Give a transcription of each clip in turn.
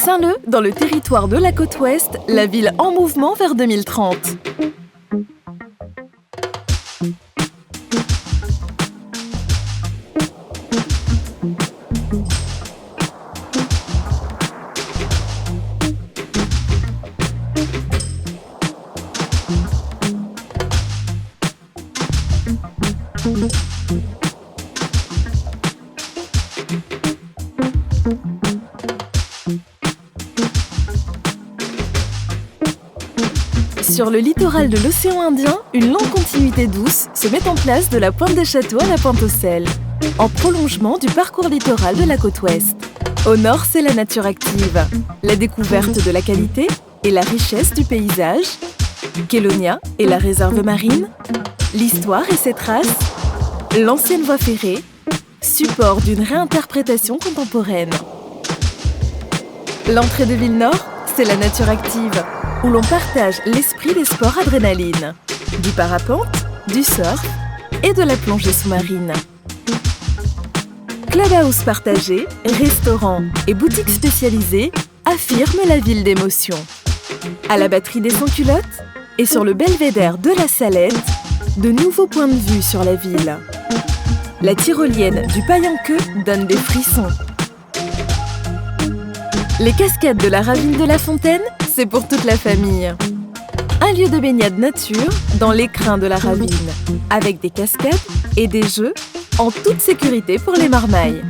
Saint-Leu, dans le territoire de la côte ouest, la ville en mouvement vers 2030. Sur le littoral de l'océan Indien, une longue continuité douce se met en place de la pointe des Châteaux à la pointe aux Sels, en prolongement du parcours littoral de la côte ouest. Au nord, c'est la nature active, la découverte de la qualité et la richesse du paysage, Kélonia et la réserve marine, l'histoire et ses traces, l'ancienne voie ferrée, support d'une réinterprétation contemporaine. L'entrée de Ville-Nord, c'est la nature active, où l'on partage l'esprit des sports adrénaline, du parapente, du surf et de la plongée sous-marine. Clubhouse partagé, restaurants et boutiques spécialisées affirment la ville d'émotion. À la batterie des sans-culottes et sur le belvédère de la Salette, de nouveaux points de vue sur la ville. La tyrolienne du Paillenqueux donne des frissons. Les cascades de la ravine de la Fontaine, c'est pour toute la famille. Un lieu de baignade nature dans l'écrin de la ravine, avec des cascades et des jeux en toute sécurité pour les marmailles.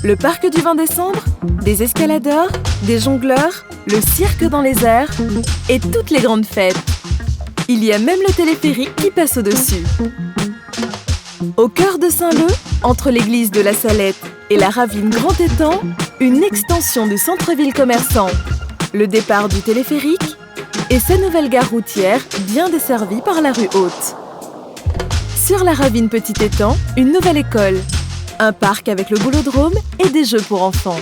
Le parc du 20 décembre, des escaladeurs, des jongleurs, le cirque dans les airs et toutes les grandes fêtes. Il y a même le téléphérique qui passe au-dessus. Au cœur de Saint-Leu, entre l'église de la Salette et la ravine Grand Étang, une extension du centre-ville commerçant, le départ du téléphérique et sa nouvelle gare routière bien desservie par la rue Haute. Sur la ravine Petit Étang, une nouvelle école, un parc avec le boulodrome et des jeux pour enfants.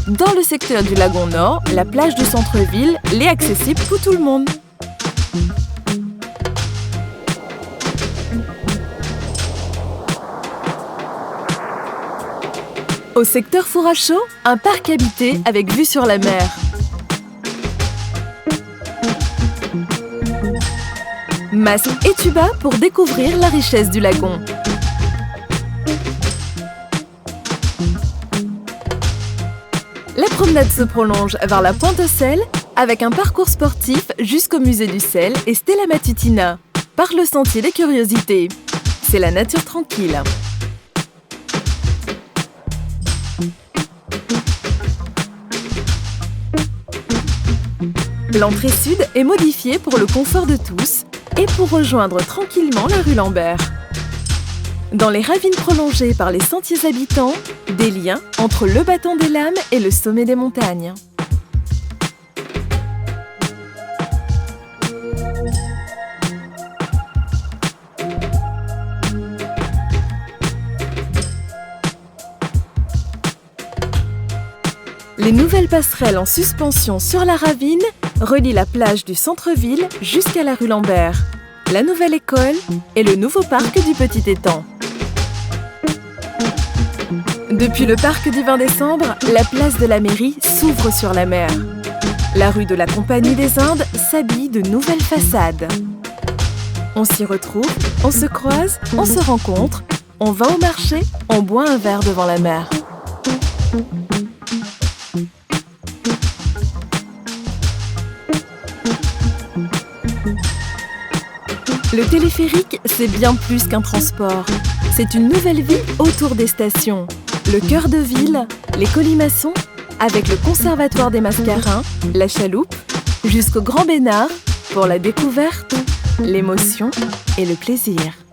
Dans le secteur du Lagon Nord, la plage du centre-ville l'est accessible pour tout le monde. Au secteur Four à Chaux, un parc habité avec vue sur la mer. Masque et tuba pour découvrir la richesse du lagon. La promenade se prolonge vers la pointe aux Sels avec un parcours sportif jusqu'au musée du sel et Stella Matutina, par le sentier des curiosités. C'est la nature tranquille. L'entrée sud est modifiée pour le confort de tous et pour rejoindre tranquillement la rue Lambert. Dans les ravines prolongées par les sentiers habitants, des liens entre le bâton des lames et le sommet des montagnes. Les nouvelles passerelles en suspension sur la ravine relient la plage du centre-ville jusqu'à la rue Lambert, la nouvelle école et le nouveau parc du Petit Étang. Depuis le parc du 20 décembre, la place de la mairie s'ouvre sur la mer. La rue de la Compagnie des Indes s'habille de nouvelles façades. On s'y retrouve, on se croise, on se rencontre, on va au marché, on boit un verre devant la mer. Le téléphérique, c'est bien plus qu'un transport. C'est une nouvelle vie autour des stations. Le cœur de ville, les colimaçons, avec le Conservatoire des Mascarins, la Chaloupe, jusqu'au Grand Bénard, pour la découverte, l'émotion et le plaisir.